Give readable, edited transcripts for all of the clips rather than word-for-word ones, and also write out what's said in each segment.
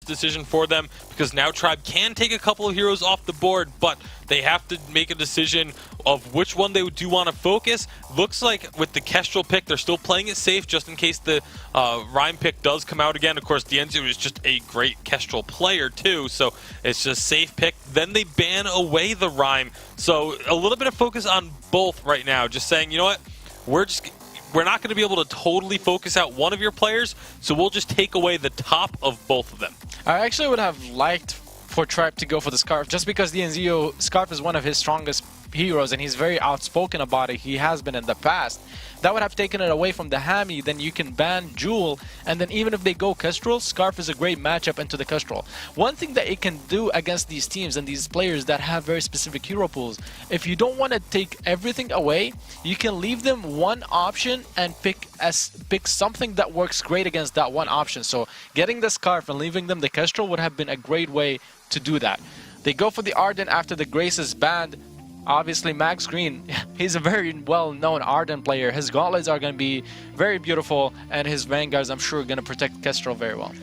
decision for them, because now Tribe can take a couple of heroes off the board, but they have to make a decision of which one they do want to focus. Looks like with the Kestrel pick, they're still playing it safe just in case the Rhyme pick does come out again. Of course, Dienzio is just a great Kestrel player too, so it's just safe pick. Then they ban away the Rhyme. So a little bit of focus on both right now. Just saying, you know what, we're not going to be able to totally focus out one of your players, so we'll just take away the top of both of them. I actually would have liked for Tribe to go for the Scarf, just because Dienzio Scarf is one of his strongest heroes and he's very outspoken about it. He has been in the past. That would have taken it away from the Hammy. Then you can ban Jewel, and then even if they go Kestrel, Scarf is a great matchup into the Kestrel. One thing that it can do against these teams and these players that have very specific hero pools, if you don't want to take everything away, you can leave them one option and pick something that works great against that one option. So getting the Scarf and leaving them the Kestrel would have been a great way to do that. They go for the Arden after the Grace is banned. Obviously, Max Green, he's a very well-known Arden player. His gauntlets are going to be very beautiful, and his Vanguards, I'm sure, are going to protect Kestrel very well.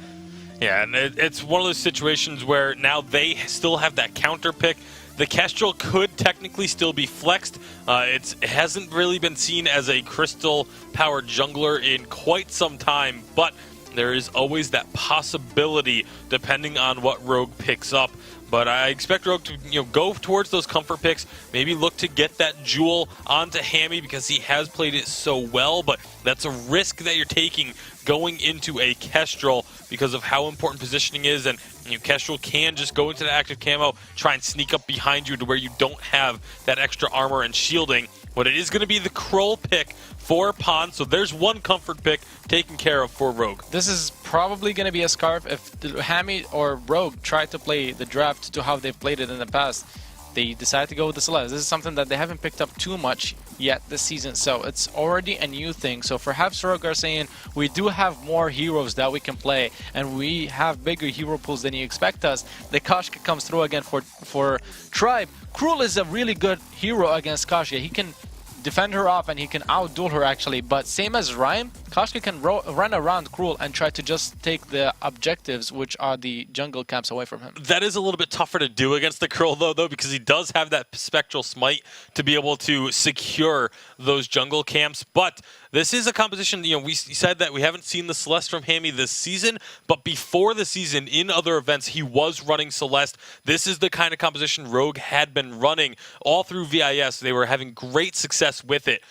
Yeah, and it's one of those situations where now they still have that counter pick. The Kestrel could technically still be flexed. It hasn't really been seen as a crystal-powered jungler in quite some time, but there is always that possibility depending on what Rogue picks up. But I expect Rogue to go towards those comfort picks, maybe look to get that Jewel onto Hammy because he has played it so well, but that's a risk that you're taking going into a Kestrel because of how important positioning is, and Kestrel can just go into the active camo, try and sneak up behind you to where you don't have that extra armor and shielding. But it is going to be the Kroll pick for Pond, so there's one comfort pick taken care of for Rogue. This is probably going to be a Scarf. If the Hammy or Rogue try to play the draft to how they've played it in the past, they decide to go with the Celeste. This is something that they haven't picked up too much yet this season, so it's already a new thing. So perhaps Rogue are saying, we do have more heroes that we can play, and we have bigger hero pools than you expect us. The Koshka comes through again for Tribe. Cruel is a really good hero against Koshka. He can defend her off and he can outduel her actually, but same as Rhyme, Koshka can run around Cruel and try to just take the objectives, which are the jungle camps, away from him. That is a little bit tougher to do against the Cruel though, because he does have that Spectral Smite to be able to secure those jungle camps. But this is a composition, we said that we haven't seen the Celeste from Hammy this season, but before the season, in other events, he was running Celeste. This is the kind of composition Rogue had been running all through VIS. They were having great success with it,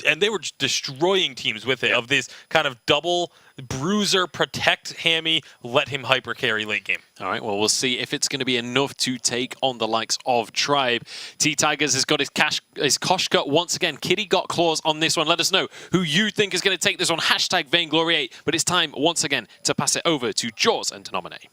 and they were just destroying teams with it, of this kind of double bruiser, protect Hammy, let him hyper carry late game. All right, well, we'll see if it's going to be enough to take on the likes of Tribe. T-Tigers has got his Koshka once again. Kitty got claws on this one. Let us know who you think is going to take this on. Hashtag Vainglory8. But it's time once again to pass it over to Jaws and to nominate.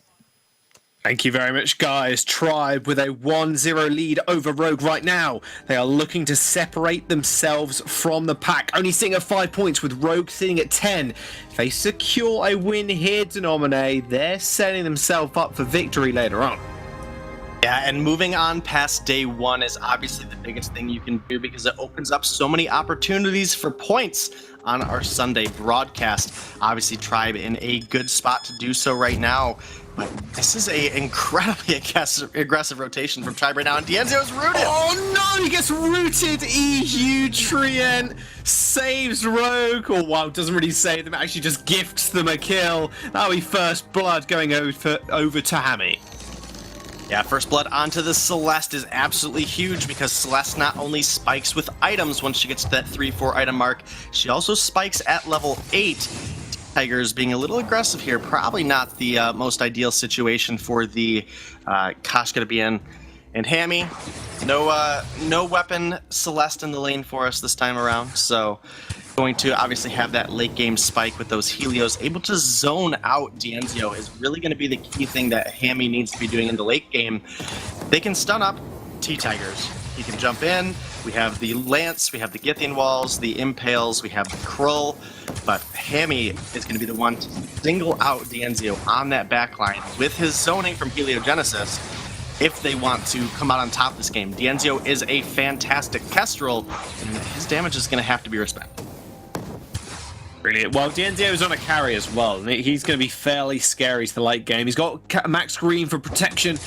Thank you very much, guys. Tribe with a 1-0 lead over Rogue right now. They are looking to separate themselves from the pack. Only sitting at 5 points, with Rogue sitting at 10. If they secure a win here, Denominate, they're setting themselves up for victory later on. Yeah, and moving on past day one is obviously the biggest thing you can do, because it opens up so many opportunities for points on our Sunday broadcast. Obviously, Tribe in a good spot to do so right now. But this is a incredibly aggressive rotation from Tribe right now, and Dienzio is rooted. Oh no, he gets rooted. EU Trient saves Rogue, or well, doesn't really save them, actually just gifts them a kill. That'll be first blood going over to Hammy. Yeah, first blood onto the Celeste is absolutely huge, because Celeste not only spikes with items once she gets to that 3-4 item mark, she also spikes at level 8. Tigers being a little aggressive here, probably not the most ideal situation for the Koshka to be in. And Hammy, no weapon Celeste in the lane for us this time around, so going to obviously have that late game spike with those Helios. Able to zone out Dienzio is really going to be the key thing that Hammy needs to be doing in the late game. They can stun up T-Tigers. He can jump in. We have the Lance, we have the Githian Walls, the Impales, we have the Krull, but Hammy is going to be the one to single out Dienzio on that backline with his zoning from Heliogenesis if they want to come out on top this game. Dienzio is a fantastic Kestrel, and his damage is going to have to be respected. Brilliant. Well, DNZO is on a carry as well, and he's going to be fairly scary to the late game. He's got Max Green for protection.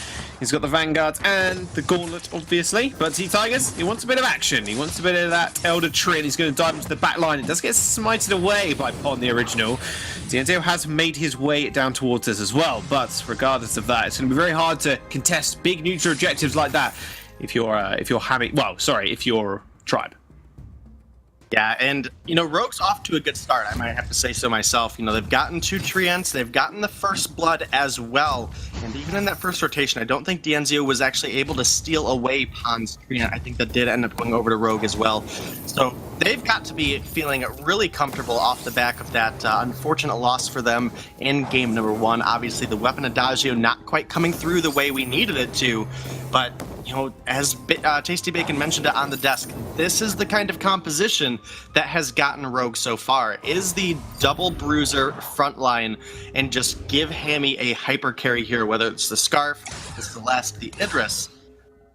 He's got the Vanguard and the Gauntlet, obviously. But T-Tigers, he wants a bit of action. He wants a bit of that Elder Tree, and he's going to dive into the back line. It does get smited away by Pon, the original. DNZO has made his way down towards us as well, but regardless of that, it's going to be very hard to contest big neutral objectives like that if you're if you're Tribe. Yeah, and, Rogue's off to a good start, I might have to say so myself. They've gotten 2 Treants, they've gotten the first blood as well, and even in that first rotation, I don't think DNZO was actually able to steal away Pon's Treant. I think that did end up going over to Rogue as well. So they've got to be feeling really comfortable off the back of that unfortunate loss for them in game number 1. Obviously, the weapon Adagio not quite coming through the way we needed it to, but as Tasty Bacon mentioned it on the desk, this is the kind of composition that has gotten Rogue so far, is the double bruiser front line and just give Hammy a hyper carry here, whether it's the Scarf, the Celeste, the Idris.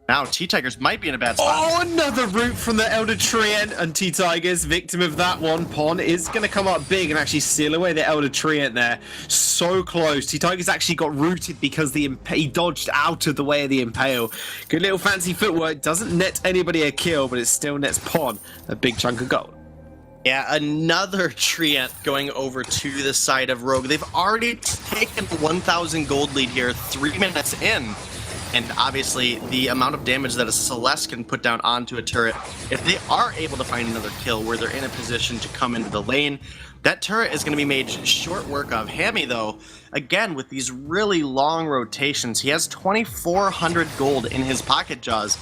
Now T-Tigers might be in a bad spot. Oh, another root from the Elder Treant, and T-Tigers, victim of that one. Pon is going to come up big and actually steal away the Elder Treant there. So close. T-Tigers actually got rooted because he dodged out of the way of the Impale. Good little fancy footwork. Doesn't net anybody a kill, but it still nets Pon a big chunk of gold. Yeah, another Treant going over to the side of Rogue. They've already taken the 1,000 gold lead here 3 minutes in. And obviously, the amount of damage that a Celeste can put down onto a turret, if they are able to find another kill where they're in a position to come into the lane, that turret is going to be made short work of. Hammy, though, again, with these really long rotations, he has 2,400 gold in his pocket jaws.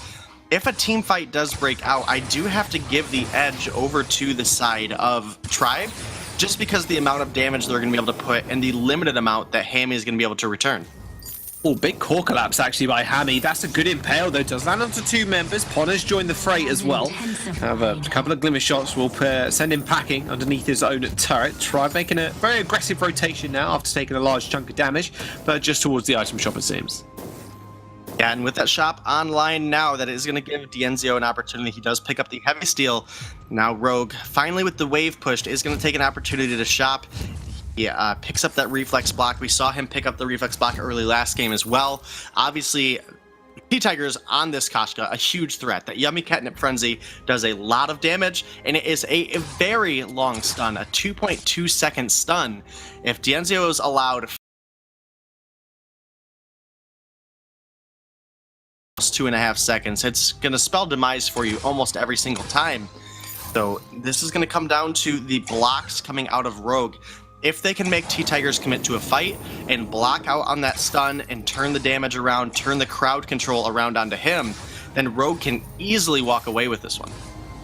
If a team fight does break out, I do have to give the edge over to the side of Tribe, just because the amount of damage they're going to be able to put and the limited amount that Hammy is going to be able to return. Oh, big core collapse actually by Hammy. That's a good impale though. Does land onto 2 members. Pon has joined the fray as well. Have a couple of glimmer shots. Will send him packing underneath his own turret. Tribe making a very aggressive rotation now after taking a large chunk of damage, but just towards the item shop it seems. Yeah, and with that shop online now, that is going to give DNZO an opportunity. He does pick up the heavy steel. Now Rogue, finally with the wave pushed, is going to take an opportunity to shop. He picks up that reflex block. We saw him pick up the reflex block early last game as well. Obviously, T-Tigers on this Koshka, a huge threat. That Yummy Catnip Frenzy does a lot of damage, and it is a very long stun, a 2.2 second stun. If DNZO is allowed 2.5 seconds, it's going to spell demise for you almost every single time. So this is going to come down to the blocks coming out of Rogue. If they can make T-Tigers commit to a fight and block out on that stun and turn the damage around, turn the crowd control around onto him, then Rogue can easily walk away with this one.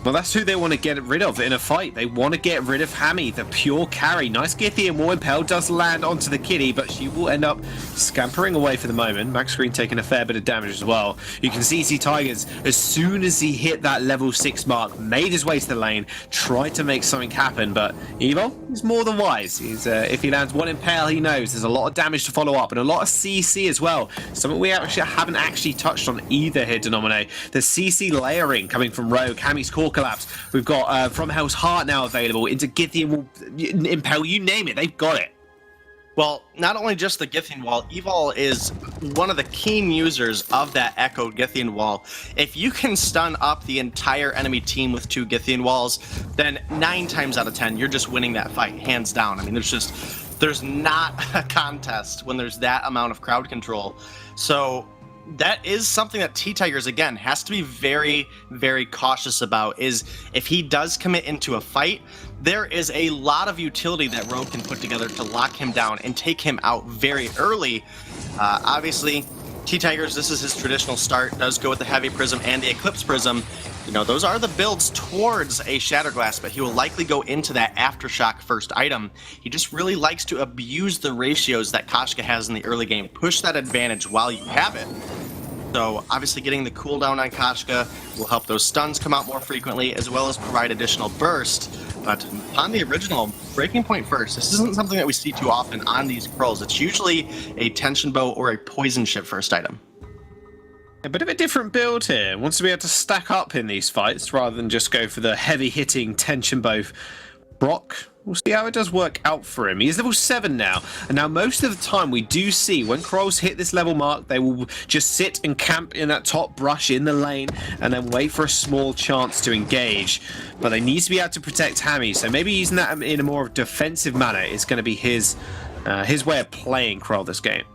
Well, that's who they want to get rid of in a fight. They want to get rid of Hammy, the pure carry. Nice Githian War Impale does land onto the kitty, but she will end up scampering away for the moment. Max Green taking a fair bit of damage as well. You can see T-Tigers, as soon as he hit that level 6 mark, made his way to the lane, tried to make something happen, but Evo is more than wise. If he lands one Impale, he knows there's a lot of damage to follow up, and a lot of CC as well. Something we haven't actually touched on either here, Denominate. The CC layering coming from Rogue, Hammy's core collapse. We've got From Hell's Heart now available, into Githian Impale, you name it, they've got it. Well, not only just the Githian Wall, Evol is one of the keen users of that echoed Githian Wall. If you can stun up the entire enemy team with 2 Githian Walls, then 9 times out of 10, you're just winning that fight, hands down. I mean, there's not a contest when there's that amount of crowd control. So that is something that T-Tigers, again, has to be very, very cautious about, is if he does commit into a fight, there is a lot of utility that Rogue can put together to lock him down and take him out very early. Obviously, T-Tigers, this is his traditional start, does go with the Heavy Prism and the Eclipse Prism. Those are the builds towards a Shatterglass, but he will likely go into that Aftershock first item. He just really likes to abuse the ratios that Koshka has in the early game. Push that advantage while you have it. So obviously getting the cooldown on Koshka will help those stuns come out more frequently, as well as provide additional burst. But on the original, Breaking Point first, this isn't something that we see too often on these Pearls. It's usually a Tension Bow or a Poison Ship first item. A bit of a different build here. Wants to be able to stack up in these fights rather than just go for the heavy hitting tension bow. Brock We'll see how it does work out for him. He's level 7 now, and now most of the time we do see when Krolls hit this level mark, they will just sit and camp in that top brush in the lane and then wait for a small chance to engage. But they need to be able to protect Hammy, so maybe using that in a more defensive manner is going to be his way of playing Kroll this game.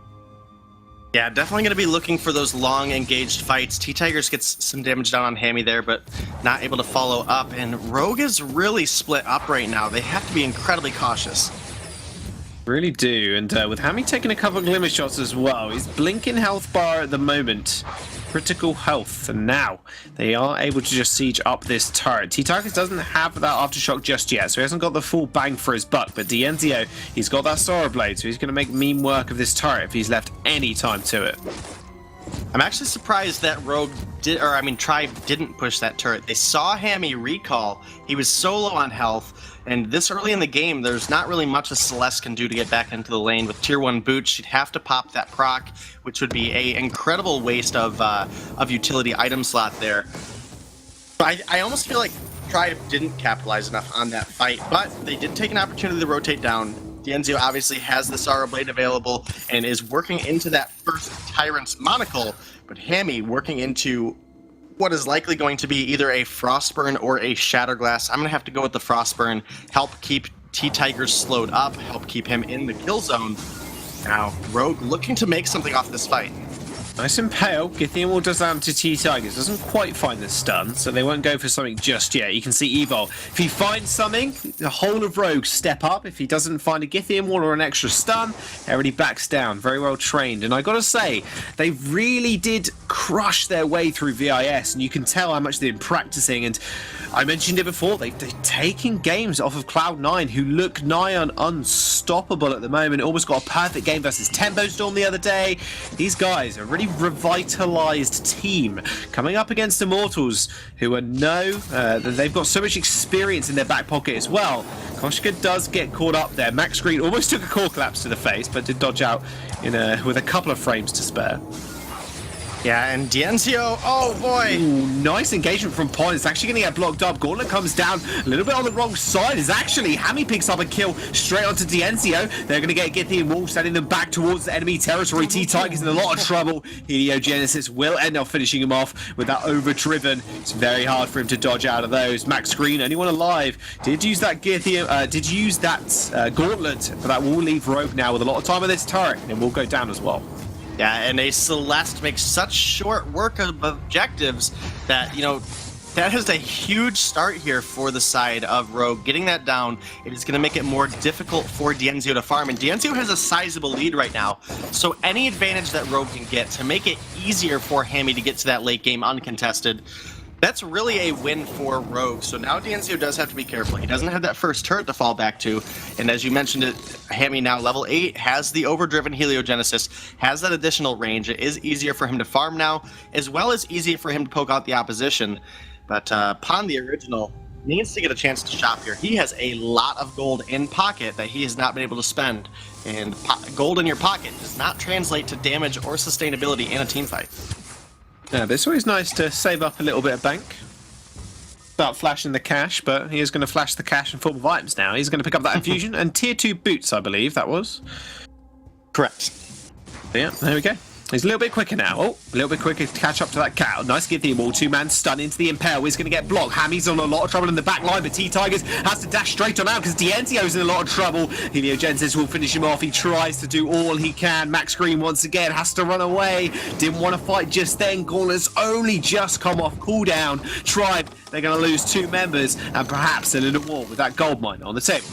Yeah, definitely going to be looking for those long engaged fights. T-Tigers gets some damage down on Hammy there, but not able to follow up. And Rogue is really split up right now. They have to be incredibly cautious. Really do, and with Hammy taking a couple of glimmer shots as well, he's blinking health bar at the moment. Critical health, and now they are able to just siege up this turret. T-Tigers doesn't have that aftershock just yet, so he hasn't got the full bang for his buck, but Dienzio, he's got that Sorrow Blade, so he's going to make mean work of this turret if he's left any time to it. I'm actually surprised that Tribe didn't push that turret. They saw Hammy recall. He was so low on health, and this early in the game, there's not really much a Celeste can do to get back into the lane. With tier 1 boots, she'd have to pop that proc, which would be an incredible waste of utility item slot there. But I almost feel like Tribe didn't capitalize enough on that fight, but they did take an opportunity to rotate down. Dienzio obviously has the Sorrow Blade available and is working into that first Tyrant's Monocle, but Hammy working into what is likely going to be either a Frostburn or a Shatterglass. I'm going to have to go with the Frostburn, help keep T-Tigers slowed up, help keep him in the kill zone. Now, Rogue looking to make something off this fight. Nice and pale. Githyanwall does that to T-Tigers. Doesn't quite find the stun, so they won't go for something just yet. You can see Evil. If he finds something, the whole of Rogue step up. If he doesn't find a Githyanwall or an extra stun, everybody backs down. Very well trained. And I gotta say, they really did crush their way through VIS, and you can tell how much they've been practicing. And I mentioned it before, they've taken games off of Cloud9, who look nigh on unstoppable at the moment. Almost got a perfect game versus Tempo Storm the other day. These guys are really revitalized team coming up against Immortals, who they've got so much experience in their back pocket as well. Koshka does get caught up there. Max Green almost took a core collapse to the face, but did dodge out with a couple of frames to spare. Yeah, and Dienzio, oh boy! Ooh, nice engagement from Pond. It's actually going to get blocked up. Gauntlet comes down a little bit on the wrong side. Is actually Hammy picks up a kill straight onto Dienzio. They're going to get Githyanwall, sending them back towards the enemy territory. T-Tigers in a lot of trouble. Heliogenesis will end up finishing him off with that overdriven. It's very hard for him to dodge out of those. Max Green, anyone alive, did use that Gauntlet, but that will leave Rogue now with a lot of time on this turret, and will go down as well. Yeah, and a Celeste makes such short work of objectives that, that is a huge start here for the side of Rogue. Getting that down, it is going to make it more difficult for Dienzio to farm, and Dienzio has a sizable lead right now, so any advantage that Rogue can get to make it easier for Hammy to get to that late game uncontested, that's really a win for Rogue. So now Dienzio does have to be careful. He doesn't have that first turret to fall back to. And as you mentioned it, Hammy now level 8 has the overdriven Heliogenesis, has that additional range. It is easier for him to farm now, as well as easier for him to poke out the opposition. But Pond, the original, needs to get a chance to shop here. He has a lot of gold in pocket that he has not been able to spend. And gold in your pocket does not translate to damage or sustainability in a team fight. Yeah, but it's always nice to save up a little bit of bank. Start flashing the cash, but he is going to flash the cash in form of items now. He's going to pick up that infusion and tier 2 boots, I believe that was. Correct. Yeah, there we go. He's a little bit quicker now. Oh, a little bit quicker to catch up to that cow. Nice Githyanwall. 2-man stun into the Impale. He's going to get blocked. Hammy's on a lot of trouble in the back line, but T-Tigers has to dash straight on out because Dienzio's in a lot of trouble. Heliogenesis will finish him off. He tries to do all he can. Max Green once again has to run away. Didn't want to fight just then. Gauntlet's only just come off cooldown. Tribe, they're going to lose 2 members and perhaps a little more with that gold mine on the table.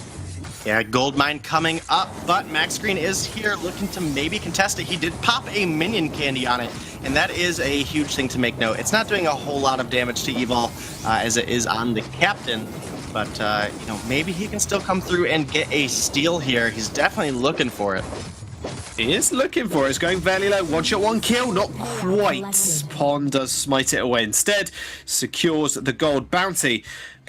Yeah, gold mine coming up, but Max Green is here looking to maybe contest it. He did pop a minion candy on it, and that is a huge thing to make note. It's not doing a whole lot of damage to Evil as it is on the captain, but maybe he can still come through and get a steal here. He's definitely looking for it. He is looking for it. It's going fairly low. 1 shot, 1 kill. Not quite. Pond does smite it away instead. Secures the gold bounty.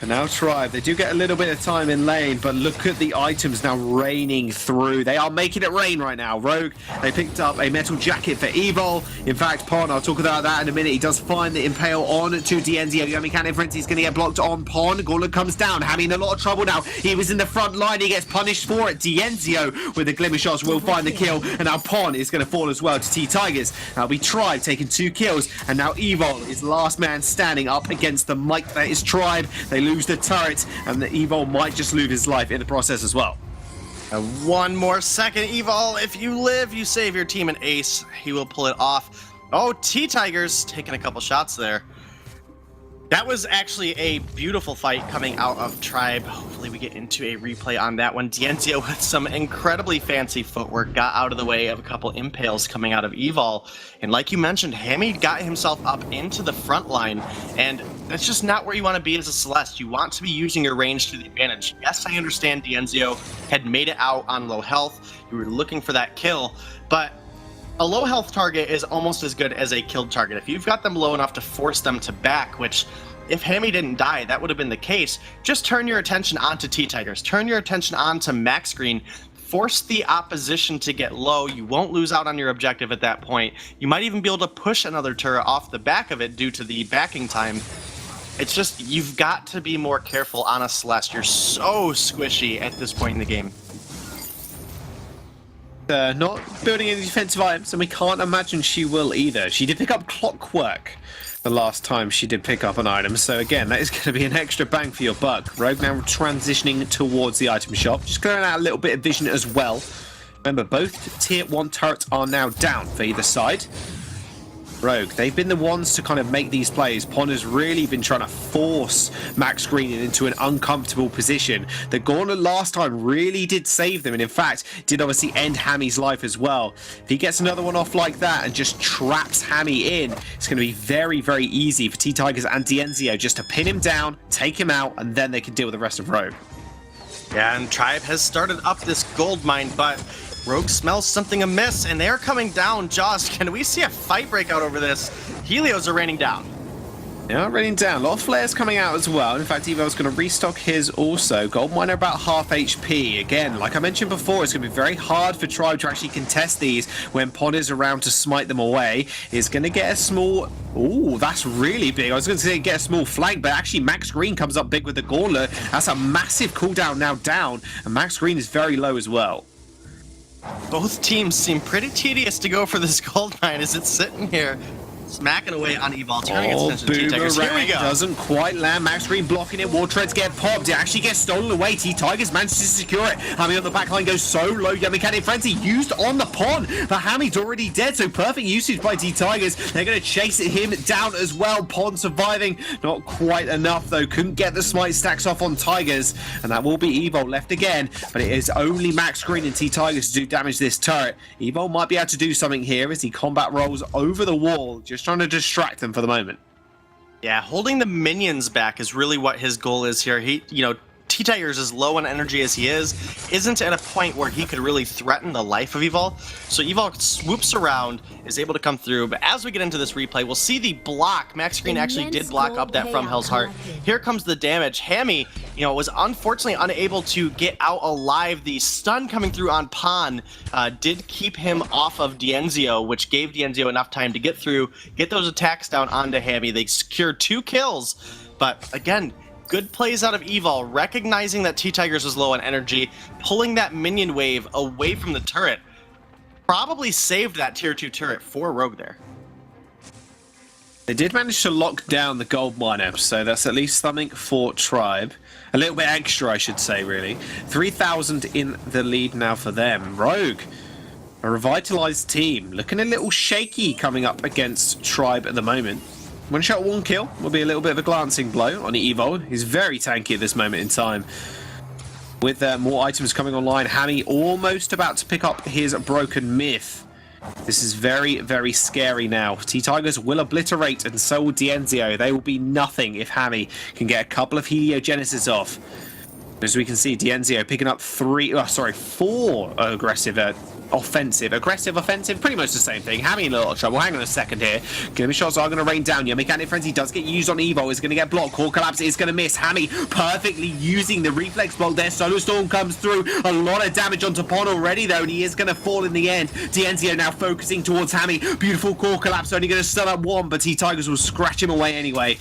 Now Tribe, they do get a little bit of time in lane, but look at the items now raining through. They are making it rain right now. Rogue, they picked up a metal jacket for Evil. In fact, Pon, I'll talk about that in a minute. He does find the Impale on to Dienzio. Yummy Cannon Frenzy is going to get blocked on Pon. Gauntlet comes down. Hammy in a lot of trouble now. He was in the front line. He gets punished for it. Dienzio with the Glimmer Shots will find the kill. And now Pon is going to fall as well to T-Tigers. Now we Tribe taking 2 kills. And now Evil is last man standing up against the mic that is Tribe. They lose the turret, and the Evil might just lose his life in the process as well. One more second, Evil. If you live, you save your team an ace. He will pull it off. Oh, T-Tigers taking a couple shots there. That was actually a beautiful fight coming out of Tribe. Hopefully we get into a replay on that one. Dienzio with some incredibly fancy footwork got out of the way of a couple impales coming out of Evil. And like you mentioned, Hammy got himself up into the front line. And that's just not where you want to be as a Celeste. You want to be using your range to the advantage. Yes, I understand Dienzio had made it out on low health. You were looking for that kill. But a low health target is almost as good as a killed target. If you've got them low enough to force them to back, which if Hammy didn't die, that would have been the case, just turn your attention onto T-Tigers. Turn your attention onto Max Green. Force the opposition to get low. You won't lose out on your objective at that point. You might even be able to push another turret off the back of it due to the backing time. It's just, you've got to be more careful on a Celeste. You're so squishy at this point in the game. Not building any defensive items, and we can't imagine she will either. She did pick up Clockwork the last time she did pick up an item, so again, that is going to be an extra bang for your buck. Rogue now transitioning towards the item shop, just clearing out a little bit of vision as well. Remember, both tier 1 turrets are now down for either side. Rogue, they've been the ones to kind of make these plays. Pon has really been trying to force Max Green into an uncomfortable position. The Gauntlet last time really did save them, and in fact did obviously end Hammy's life as well. If he gets another one off like that and just traps Hammy in, it's going to be very, very easy for T-Tigers and Dienzio just to pin him down, take him out, and then they can deal with the rest of Rogue. Yeah, and Tribe has started up this gold mine, but Rogue smells something amiss, and they're coming down. Jaws, can we see a fight break out over this? Helios are raining down. Yeah, raining down. A lot of flares coming out as well. In fact, Evo's going to restock his also. Gold Miner about half HP. Again, like I mentioned before, it's going to be very hard for Tribe to actually contest these when Pon is around to smite them away. He's going to get a small... Ooh, that's really big. I was going to say get a small flank, but actually Max Green comes up big with the Gauntlet. That's a massive cooldown now down, and Max Green is very low as well. Both teams seem pretty tedious to go for this gold mine as it's sitting here, smacking away on Evil, turning its attention to T-Tigers. Here we go. Doesn't quite land. Max Green blocking it. War Treads get popped. It actually gets stolen away. T-Tigers managed to secure it. Hammy on the back line goes so low. Yummy Cannon Frenzy used on the Pon, but Hammy's already dead, so perfect usage by T-Tigers. They're going to chase him down as well. Pon surviving. Not quite enough, though. Couldn't get the smite stacks off on Tigers, and that will be Evo left again, but it is only Max Green and T-Tigers to do damage this turret. Evo might be able to do something here as he combat rolls over the wall, just trying to distract them for the moment. Yeah, holding the minions back is really what his goal is here. T-Tigers, as low on energy as he is, isn't at a point where he could really threaten the life of Evil. So Evil swoops around, is able to come through, but as we get into this replay, we'll see the block. Max Green actually did block up that from Hell's Heart. Here comes the damage. Hammy, was unfortunately unable to get out alive. The stun coming through on Pon did keep him off of Dienzio, which gave Dienzio enough time to get through, get those attacks down onto Hammy. They secured 2 kills, but again, good plays out of Evil, recognizing that T-Tigers was low on energy, pulling that minion wave away from the turret. Probably saved that tier 2 turret for Rogue there. They did manage to lock down the gold miner, so that's at least something for Tribe. A little bit extra, I should say, really. 3,000 in the lead now for them. Rogue, a revitalized team, looking a little shaky coming up against Tribe at the moment. One shot, 1 kill will be a little bit of a glancing blow on Evo. He's very tanky at this moment in time. With more items coming online, Hammy almost about to pick up his broken myth. This is very, very scary now. T-Tigers will obliterate, and so will Dienzio. They will be nothing if Hammy can get a couple of Heliogenesis off. As we can see, Dienzio picking up 4 aggressive offensive. Aggressive, offensive, pretty much the same thing. Hammy in a lot of trouble. Hang on a second here. Glimmer shots are going to rain down. Your Mechanic Frenzy does get used on Evo. Is going to get blocked. Core Collapse is going to miss. Hammy perfectly using the reflex block there. Solar Storm comes through. A lot of damage onto Pon already, though, and he is going to fall in the end. Dienzio now focusing towards Hammy. Beautiful Core Collapse, only going to stun up one, but T-Tigers will scratch him away anyway.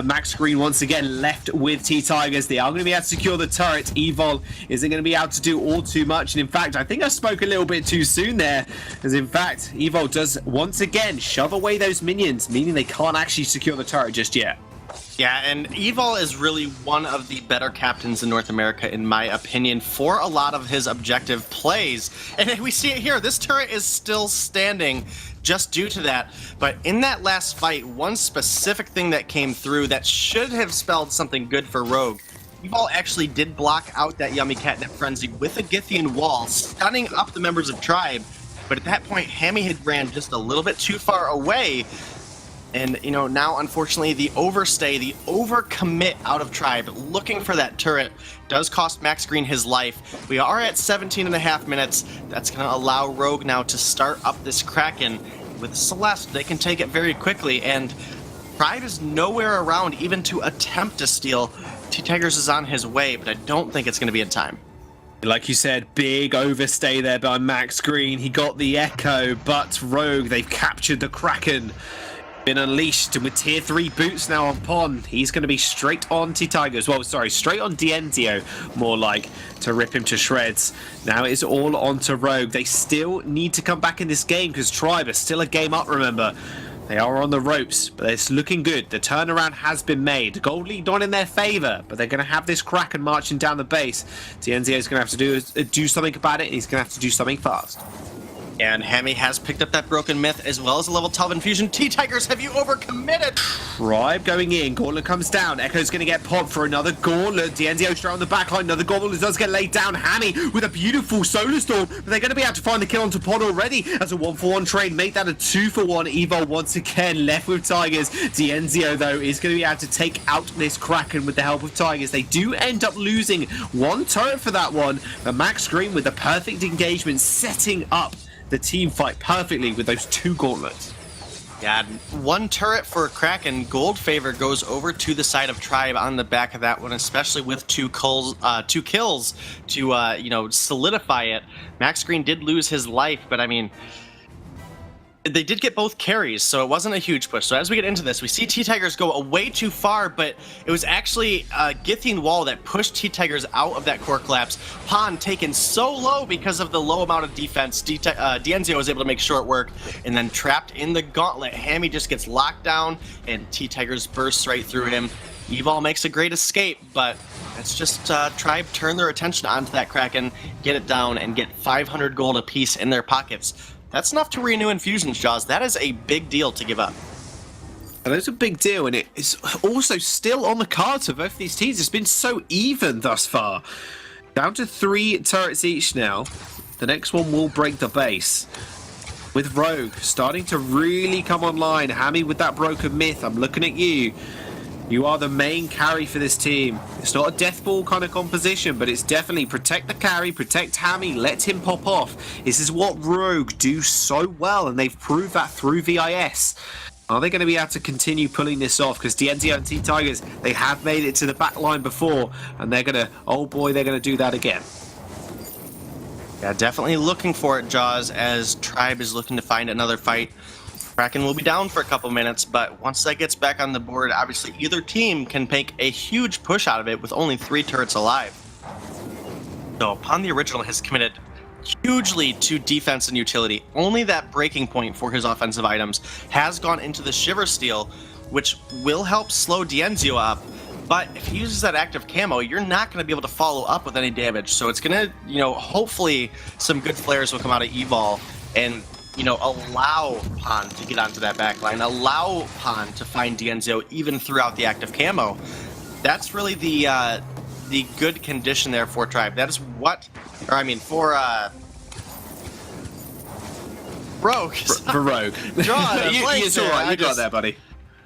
Max Green once again left with T-Tigers. They are going to be able to secure the turret. Evol isn't going to be able to do all too much, and in fact, I think I spoke a little bit too soon there, as in fact, Evol does once again shove away those minions, meaning they can't actually secure the turret just yet. Yeah, and Evol is really one of the better captains in North America, in my opinion, for a lot of his objective plays. And we see it here. This turret is still standing just due to that. But in that last fight, one specific thing that came through that should have spelled something good for Rogue. Evol actually did block out that Yummy Catnip Frenzy with a Githian wall, stunning up the members of Tribe. But at that point, Hammy had ran just a little bit too far away. And, you know, now, unfortunately, the overstay, the overcommit out of Tribe, looking for that turret, does cost Max Green his life. We are at 17 and a half minutes. That's going to allow Rogue now to start up this Kraken. With Celeste, they can take it very quickly, and Tribe is nowhere around even to attempt to steal. T-Tigers is on his way, but I don't think it's going to be in time. Like you said, big overstay there by Max Green. He got the Echo, but Rogue, they've captured the Kraken. Been unleashed, and with tier 3 boots now on Pon, he's going to be straight on T-Tigers. Well, sorry, straight on Dienzio, more like, to rip him to shreds. Now it's all on to Rogue. They still need to come back in this game because Tribe is still a game up, remember. They are on the ropes, but it's looking good. The turnaround has been made. Gold League not in their favor, but they're going to have this Kraken marching down the base. Dienzio is going to have to do something about it, and he's going to have to do something fast. And Hammy has picked up that Broken Myth as well as a level 12 infusion. T-Tigers, have you overcommitted? Tribe going in. Gauntlet comes down. Echo's going to get popped for another Gauntlet. Dienzio straight on the backline. Another Gauntlet does get laid down. Hammy with a beautiful Solar Storm. But they're going to be able to find the kill onto Pod already. As a 1-for-1 trade. Make that a 2-for-1. Evo once again left with Tigers. Dienzio, though, is going to be able to take out this Kraken with the help of Tigers. They do end up losing one turret for that one. But Max Green with the perfect engagement, setting up the team fight perfectly with those 2 gauntlets. Yeah, 1 turret for Kraken. Gold favor goes over to the side of Tribe on the back of that one, especially with 2 kills to you know, solidify it. Max Green did lose his life, but I mean, they did get both carries, so it wasn't a huge push. So as we get into this, we see T-Tigers go way too far, but it was actually a Githian wall that pushed T-Tigers out of that core collapse. Pon taken so low because of the low amount of defense. Dienzio was able to make short work, and then trapped in the gauntlet. Hammy just gets locked down, and T-Tigers bursts right through him. Evol makes a great escape, but it's just Tribe turn their attention onto that Kraken, get it down, and get 500 gold apiece in their pockets. That's enough to renew infusions, Jaws. That is a big deal to give up. And it's a big deal, and it's also still on the cards for both these teams. It's been so even thus far. Down to 3 turrets each now. The next one will break the base. With Rogue starting to really come online. Hammy with that Broken Myth. I'm looking at you. You are the main carry for this team. It's not a death ball kind of composition, but it's definitely protect the carry, protect Hammy, let him pop off. This is what Rogue do so well, and they've proved that through VIS. Are they going to be able to continue pulling this off? Because Dienzio and T-Tigers, they have made it to the back line before, and they're going to, oh boy, they're going to do that again. Yeah, definitely looking for it, Jaws, as Tribe is looking to find another fight. Kraken will be down for a couple minutes, but once that gets back on the board, obviously either team can make a huge push out of it with only 3 turrets alive. So Pon the Original has committed hugely to defense and utility. Only that breaking point for his offensive items has gone into the Shiver Steel, which will help slow Dienzio up. But if he uses that active camo, you're not going to be able to follow up with any damage. So it's going to, you know, hopefully some good flares will come out of Evol and, you know, allow Pon to get onto that backline, allow Pon to find Dienzio even throughout the active camo. That's really the good condition there for Tribe. That is what, or I mean, for Rogue. For Rogue. It's all right. You got there, buddy.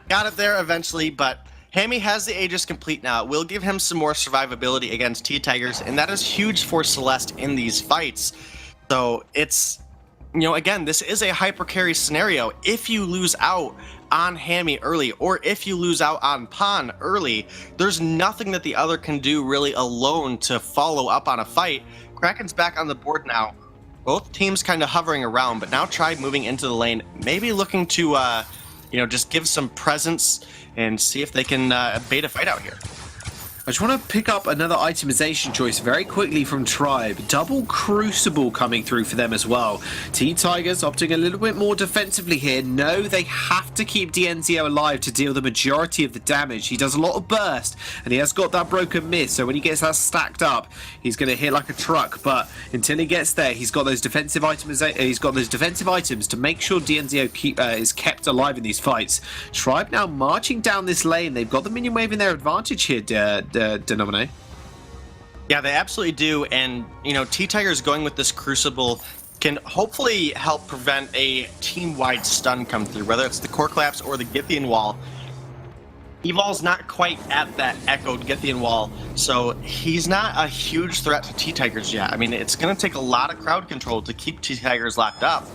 Got it there eventually, but Hammy has the Aegis complete now. It will give him some more survivability against T-Tigers, and that is huge for Celeste in these fights. So it's, again, this is a hyper carry scenario. If you lose out on Hammy early, or if you lose out on Pawn early, there's nothing that the other can do really alone to follow up on a fight. Kraken's back on the board now. Both teams kind of hovering around, but now Tribe moving into the lane, maybe looking to, just give some presence and see if they can bait a fight out here. I just want to pick up another itemization choice very quickly from Tribe. Double Crucible coming through for them as well. T-Tigers opting a little bit more defensively here. No, they have to keep Dienzio alive to deal the majority of the damage. He does a lot of burst, and he has got that broken myth, so when he gets that stacked up, he's going to hit like a truck. But until he gets there, he's got those defensive items. He's got those defensive items to make sure Dienzio is kept alive in these fights. Tribe now marching down this lane. They've got the minion wave in their advantage here, Denomine. Yeah, they absolutely do, and T-Tigers going with this Crucible can hopefully help prevent a team-wide stun come through, whether it's the Core Collapse or the Githian Wall. Evol's not quite at that echoed Githian Wall, so he's not a huge threat to T-Tigers yet. I mean, it's going to take a lot of crowd control to keep T-Tigers locked up.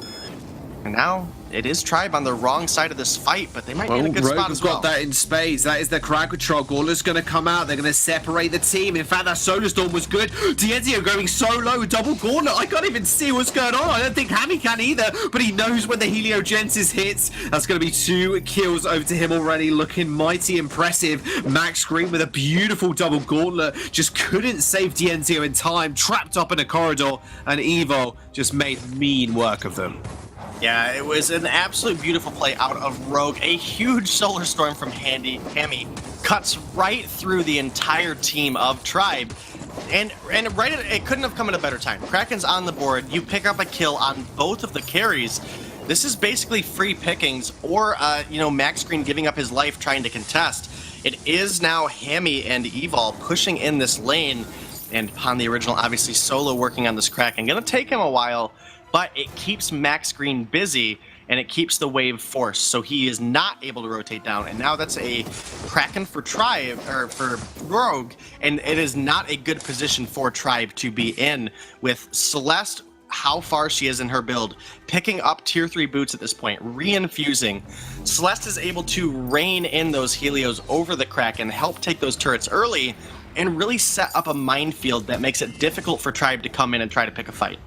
And now it is Tribe on the wrong side of this fight, but they might be in a good spot as well. Rogue got that in spades. That is the crowd control. Gauntlet's going to come out. They're going to separate the team. In fact, that Solar Storm was good. Dienzio going so low. Double Gauntlet. I can't even see what's going on. I don't think Hammy can either, but he knows when the Heliogenesis hits. That's going to be 2 kills over to him already. Looking mighty impressive. Max Green with a beautiful double Gauntlet. Just couldn't save Dienzio in time. Trapped up in a corridor, and Evo just made mean work of them. Yeah, it was an absolute beautiful play out of Rogue. A huge Solar Storm from Hammy cuts right through the entire team of Tribe. And right at, it couldn't have come at a better time. Kraken's on the board. You pick up a kill on both of the carries. This is basically free pickings, or Max Green giving up his life trying to contest. It is now Hammy and Evol pushing in this lane, and upon the original, obviously Solo working on this Kraken. Gonna take him a while, but it keeps Max Green busy, and it keeps the wave forced, so he is not able to rotate down. And now that's a Kraken for Tribe, or for Rogue, and it is not a good position for Tribe to be in, with Celeste, how far she is in her build, picking up tier 3 boots at this point, re-infusing. Celeste is able to rein in those Helios over the Kraken, help take those turrets early, and really set up a minefield that makes it difficult for Tribe to come in and try to pick a fight.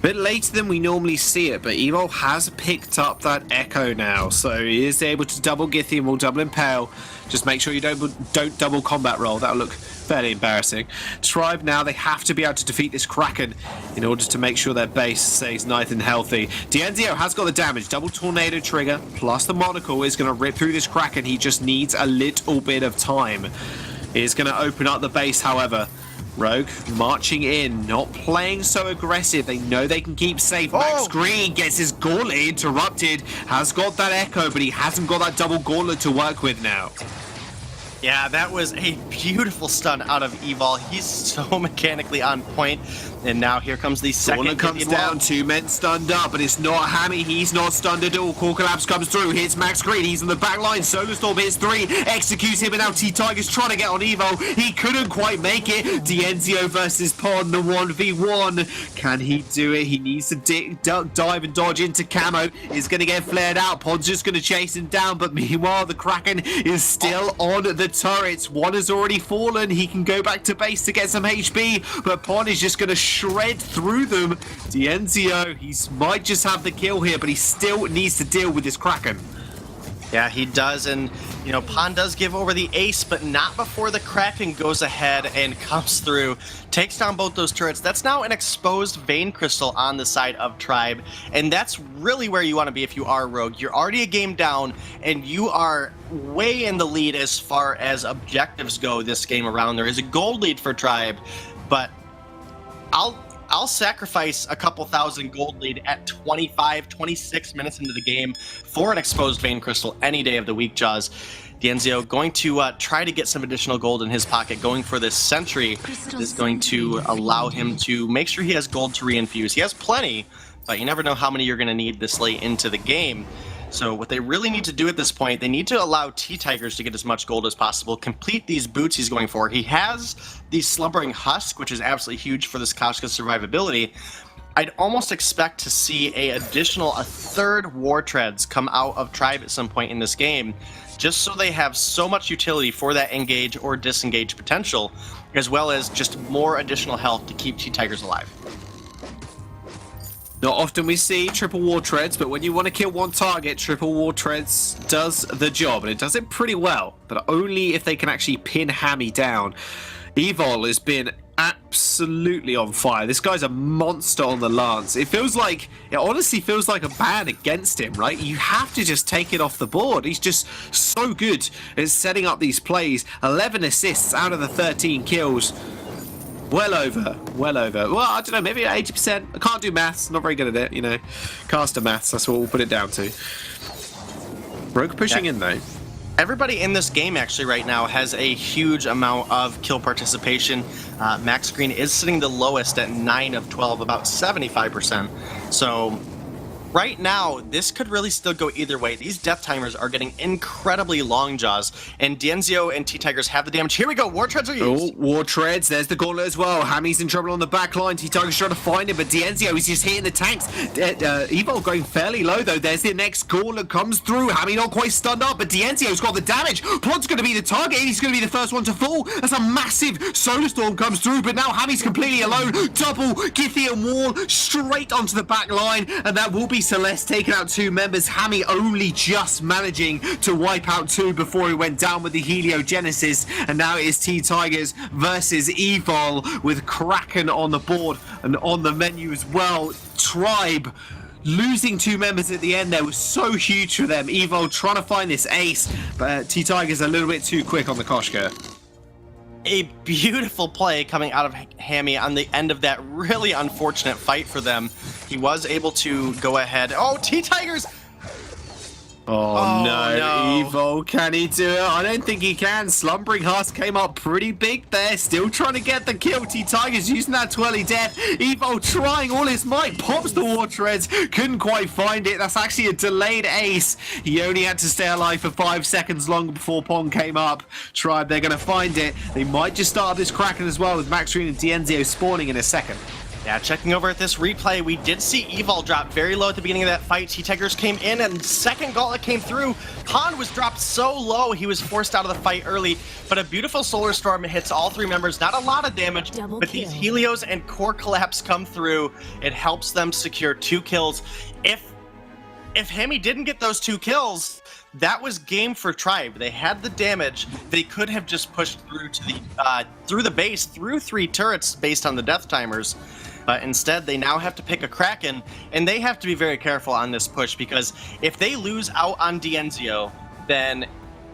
Bit later than we normally see it, but Evo has picked up that Echo now, so he is able to double Githian Wall, double Impale. Just make sure you don't double combat roll. That'll look fairly embarrassing. Tribe now, they have to be able to defeat this Kraken in order to make sure their base stays nice and healthy. Dienzio has got the damage. Double Tornado trigger, plus the Monocle is going to rip through this Kraken. He just needs a little bit of time. He's going to open up the base, however. Rogue marching in, not playing so aggressive. They know they can keep safe. Max Green gets his gauntlet interrupted, has got that Echo, but he hasn't got that double gauntlet to work with now. Yeah, that was a beautiful stun out of Evol. He's so mechanically on point. And now here comes the second. Gauntlet comes down, 2 men stunned up, but it's not Hammy. He's not stunned at all. Core Collapse comes through, hits Max Green. He's on the back line. Solar Storm hits 3, executes him, and now T-Tiger's trying to get on Evo. He couldn't quite make it. Dienzio versus Pond, the 1v1. Can he do it? He needs to duck, dive, and dodge into Camo. He's going to get flared out. Pond's just going to chase him down, but meanwhile, the Kraken is still on the turrets. One has already fallen. He can go back to base to get some HP, but Pond is just going to shred through them. Dienzio, he might just have the kill here, but he still needs to deal with this Kraken. Yeah, he does, and Pond does give over the ace, but not before the Kraken goes ahead and comes through, takes down both those turrets. That's now an exposed Vein Crystal on the side of Tribe, and that's really where you want to be if you are Rogue. You're already a game down, and you are way in the lead as far as objectives go this game around. There is a gold lead for Tribe, but I'll sacrifice a couple thousand gold lead at 25, 26 minutes into the game for an exposed Vein Crystal any day of the week, Jaws. Dienzio going to try to get some additional gold in his pocket, going for this Sentry is going to allow him to make sure he has gold to reinfuse. He has plenty, but you never know how many you're going to need this late into the game. So what they really need to do at this point, they need to allow T-Tigers to get as much gold as possible, complete these boots he's going for. He has the Slumbering Husk, which is absolutely huge for this Koshka survivability, I'd almost expect to see a third War Treads come out of Tribe at some point in this game, just so they have so much utility for that engage or disengage potential, as well as just more additional health to keep T-Tigers alive. Not often we see triple War Treads, but when you want to kill one target, triple War Treads does the job, and it does it pretty well, but only if they can actually pin Hammy down. Evil has been absolutely on fire. This guy's a monster on the lance. It honestly feels like a ban against him, right? You have to just take it off the board. He's just so good at setting up these plays. 11 assists out of the 13 kills. Well over. Well, I don't know, maybe 80%. I can't do maths, not very good at it, you know. Caster maths, that's what we'll put it down to. Rogue pushing in, though. Everybody in this game actually right now has a huge amount of kill participation. Max Green is sitting the lowest at 9 of 12, about 75%. So right now, this could really still go either way. These death timers are getting incredibly long jaws, and Dienzio and T-Tigers have the damage. Here we go, War Treads are used. Oh, War Treads, there's the gauntlet as well. Hammy's in trouble on the back line. T-Tigers trying to find him, but Dienzio is just hitting the tanks. Evo going fairly low, though. There's the next gauntlet comes through. Hammy not quite stunned up, but Dienzio's got the damage. Plod's going to be the target. He's going to be the first one to fall. That's a massive solar storm comes through, but now Hammy's completely alone. Double Githian wall straight onto the back line, and that will be Celeste taking out 2 members. Hammy only just managing to wipe out 2 before he went down with the heliogenesis, and now it is T-Tigers versus Evil with Kraken on the board and on the menu as well. Tribe losing 2 members at the end there was so huge for them. Evo trying to find this ace, but T-Tigers a little bit too quick on the Koshka. A beautiful play coming out of Hammy on the end of that really unfortunate fight for them. He was able to go ahead. Oh, T-Tigers! Oh no, Evo, can he do it? I don't think he can. Slumbering Husk came up pretty big there, still trying to get the kill. T-Tigers using that twirly death. Evo trying all his might, pops the War Treads, couldn't quite find it. That's actually a delayed ace. He only had to stay alive for 5 seconds longer before Pong came up. Tribe, they're going to find it. They might just start this Kraken as well with Max Green and Dienzio spawning in a second. Yeah, checking over at this replay, we did see Evil drop very low at the beginning of that fight. T-Tigers came in, and second gauntlet came through. Pond was dropped so low, he was forced out of the fight early, but a beautiful Solar Storm hits all 3 members. Not a lot of damage, but these Helios and Core Collapse come through. It helps them secure 2 kills. If Hammy didn't get those 2 kills, that was game for Tribe. They had the damage. They could have just pushed through to the through the base, through 3 turrets based on the death timers. But instead, they now have to pick a Kraken, and they have to be very careful on this push, because if they lose out on Dienzio, then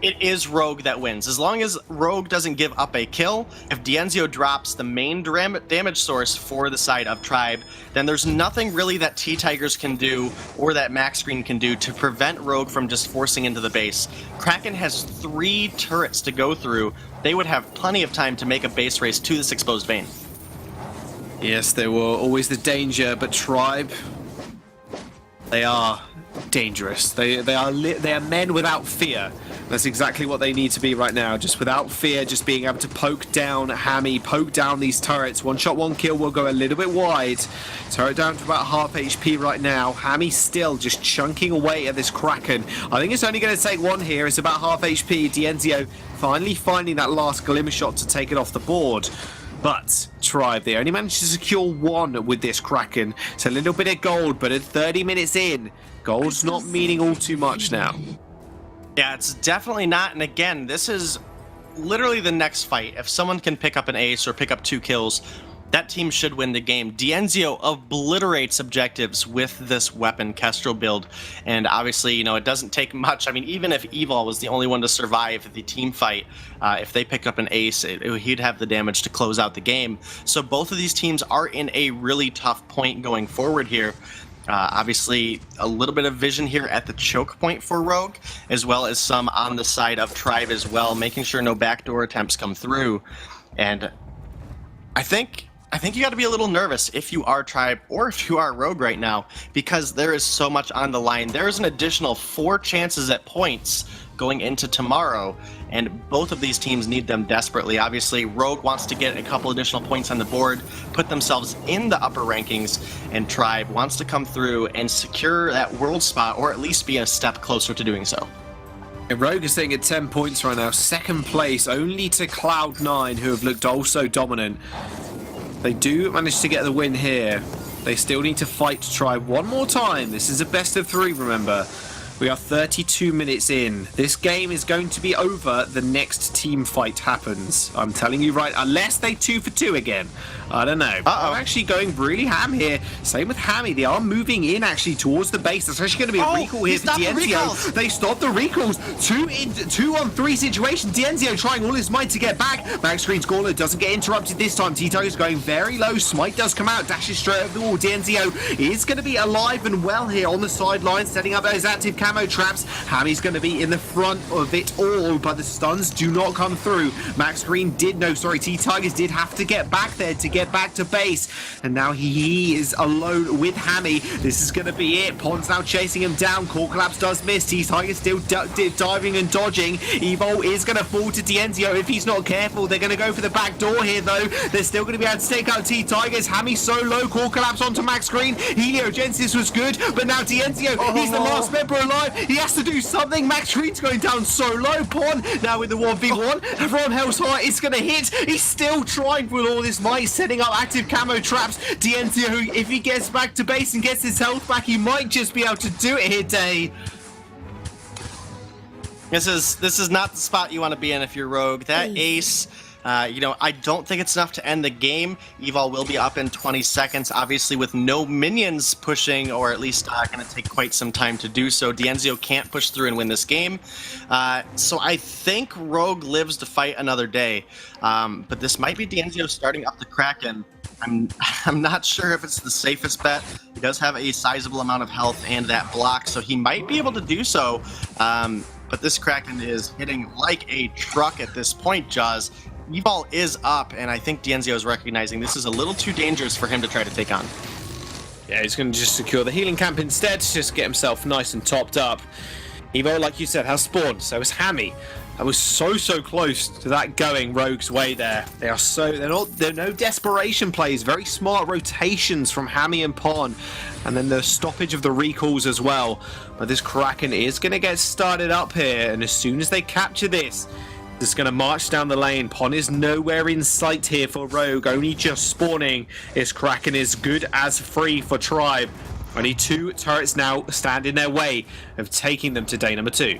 it is Rogue that wins. As long as Rogue doesn't give up a kill, if Dienzio drops the main damage source for the side of Tribe, then there's nothing really that T-Tigers can do or that Max Green can do to prevent Rogue from just forcing into the base. Kraken has 3 turrets to go through. They would have plenty of time to make a base race to this exposed vein. Yes, there were always the danger, but Tribe, they are dangerous. They are men without fear. That's exactly what they need to be right now. Just without fear, just being able to poke down Hammy, poke down these turrets. 1 shot, 1 kill will go a little bit wide. Turret down to about half HP right now. Hammy still just chunking away at this Kraken. I think it's only going to take 1 here. It's about half HP. Dienzio finally finding that last glimmer shot to take it off the board. But Tribe, they only managed to secure 1 with this Kraken. It's a little bit of gold, but at 30 minutes in, gold's not meaning all too much now. Yeah, it's definitely not. And again, this is literally the next fight. If someone can pick up an ace or pick up 2 kills, that team should win the game. Dienzio obliterates objectives with this weapon Kestrel build, and obviously, you know, it doesn't take much. I mean, even if Evil was the only one to survive the team fight, if they pick up an ace, he'd have the damage to close out the game. So both of these teams are in a really tough point going forward here. Obviously, a little bit of vision here at the choke point for Rogue, as well as some on the side of Tribe as well, making sure no backdoor attempts come through. And I think I think you got to be a little nervous if you are Tribe or if you are Rogue right now, because there is so much on the line. There is an additional 4 chances at points going into tomorrow, and both of these teams need them desperately. Obviously, Rogue wants to get a couple additional points on the board, put themselves in the upper rankings, and Tribe wants to come through and secure that world spot, or at least be a step closer to doing so. And Rogue is sitting at 10 points right now, second place, only to Cloud9, who have looked also dominant. They do manage to get the win here. They still need to fight Tribe one more time. This is a best of 3, remember. We are 32 minutes in. This game is going to be over the next team fight happens. I'm telling you right, unless they 2 for 2 again. I don't know. I'm actually going really ham here. Same with Hammy. They are moving in actually towards the base. There's actually going to be a recall here for Dienzio. They stopped the recalls. 2-on-3 situation. Dienzio trying all his might to get back. Max Green's Gauntlet doesn't get interrupted this time. Tito is going very low. Smite does come out. Dashes straight over the wall. Dienzio is going to be alive and well here on the sidelines, setting up those active camo traps. Hammy's going to be in the front of it all, but the stuns do not come through. Max Green T-Tigers did have to get back there to get back to base, and now he is alone with Hammy. This is going to be it. Pond's now chasing him down. Core Collapse does miss. T-Tigers still diving and dodging. Evo is going to fall to Dienzio if he's not careful. They're going to go for the back door here, though. They're still going to be able to take out T-Tigers. Hammy so low. Core Collapse onto Max Green. Heliogenesis was good, but now Dienzio, he's the last member alive. He has to do something. Max Green's going down so low. Pond now with the 1v1 from Hell's Heart is going to hit. He's still trying with all this might, setting up active camo traps. Dienzio, if he gets back to base and gets his health back, he might just be able to do it here, Day. This is not the spot you want to be in if you're Rogue. That ace, I don't think it's enough to end the game. Evol will be up in 20 seconds, obviously with no minions pushing, or at least going to take quite some time to do so. Dienzio can't push through and win this game. So I think Rogue lives to fight another day. But this might be Dienzio starting up the Kraken. I'm not sure if it's the safest bet. He does have a sizable amount of health and that block, so he might be able to do so. But this Kraken is hitting like a truck at this point, Jaws. Evol is up, and I think Dienzio is recognizing this is a little too dangerous for him to try to take on. Yeah, he's going to just secure the healing camp instead, just get himself nice and topped up. Evo, like you said, has spawned, so is Hammy. I was so close to that going Rogue's way there. They're no desperation plays, very smart rotations from Hammy and Pon, and then the stoppage of the recalls as well. But this Kraken is going to get started up here, and as soon as they capture this, it's going to march down the lane. Pon is nowhere in sight here for Rogue, only just spawning. This Kraken is good as free for Tribe. Only 2 turrets now stand in their way of taking them to day number 2.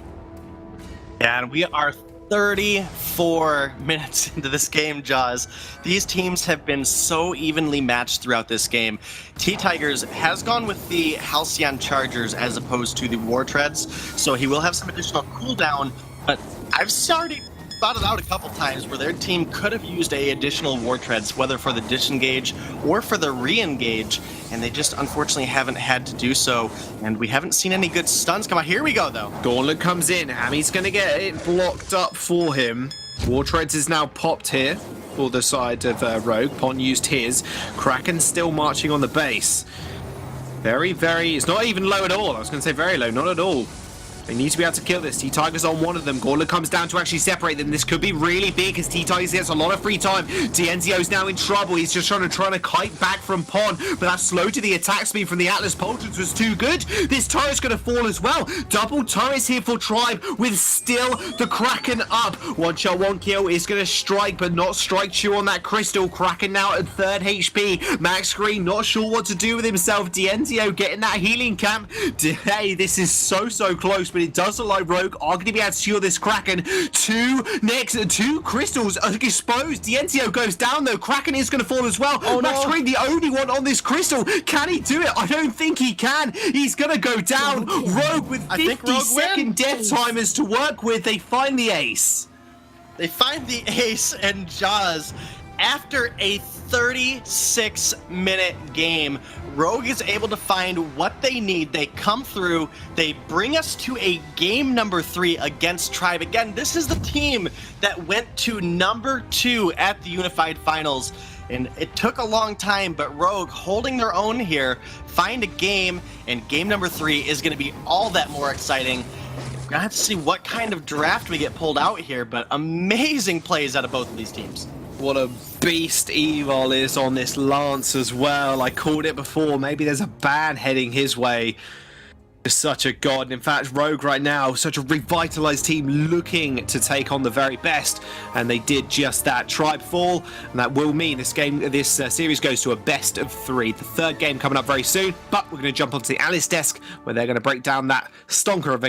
Yeah, and we are 34 minutes into this game, Jaws. These teams have been so evenly matched throughout this game. T-Tigers has gone with the Halcyon Chargers as opposed to the War Treads, so he will have some additional cooldown, but I've already spotted out a couple times where their team could have used a additional War Treads, whether for the disengage or for the re-engage, and they just unfortunately haven't had to do so, and we haven't seen any good stuns come out. Here we go, though. Gauntlet comes in. Hammy's going to get it blocked up for him. War Treads is now popped here for the side of Rogue. Pon used his. Kraken still marching on the base. Very, it's not even low at all. I was going to say very low, not at all. They need to be able to kill this. T-Tigers on one of them. Gauntlet comes down to actually separate them. This could be really big as T-Tigers gets a lot of free time. Dienzio's now in trouble. He's just trying to kite back from Pon, but that slow to the attack speed from the Atlas Poultons was too good. This turret's going to fall as well. Double turrets here for Tribe with still the Kraken up. One shot, one kill is going to strike, but not strike true on that crystal. Kraken now at 3rd HP. Max Green not sure what to do with himself. Dienzio getting that healing camp. Hey, this is so close, but it does look like Rogue are going to be able to secure this Kraken. 2 crystals are exposed. Dienzio goes down though. Kraken is going to fall as well. Max Green, the only one on this crystal. Can he do it? I don't think he can. He's going to go down. Rogue with 50-second death timers to work with. They find the ace. They find the ace, and Jaws, after a 36-minute game, Rogue is able to find what they need. They come through. They bring us to a game number 3 against Tribe. Again, this is the team that went to number 2 at the Unified Finals. And it took a long time, but Rogue holding their own here, find a game, and game number 3 is going to be all that more exciting. We're going to have to see what kind of draft we get pulled out here, but amazing plays out of both of these teams. What a beast Evil is on this Lance as well. I called it before. Maybe there's a ban heading his way. Just such a god. And in fact, Rogue right now, such a revitalized team looking to take on the very best. And they did just that. Tribe fall. And that will mean this series goes to a best of 3. The third game coming up very soon. But we're going to jump onto the analyst desk where they're going to break down that stonker of a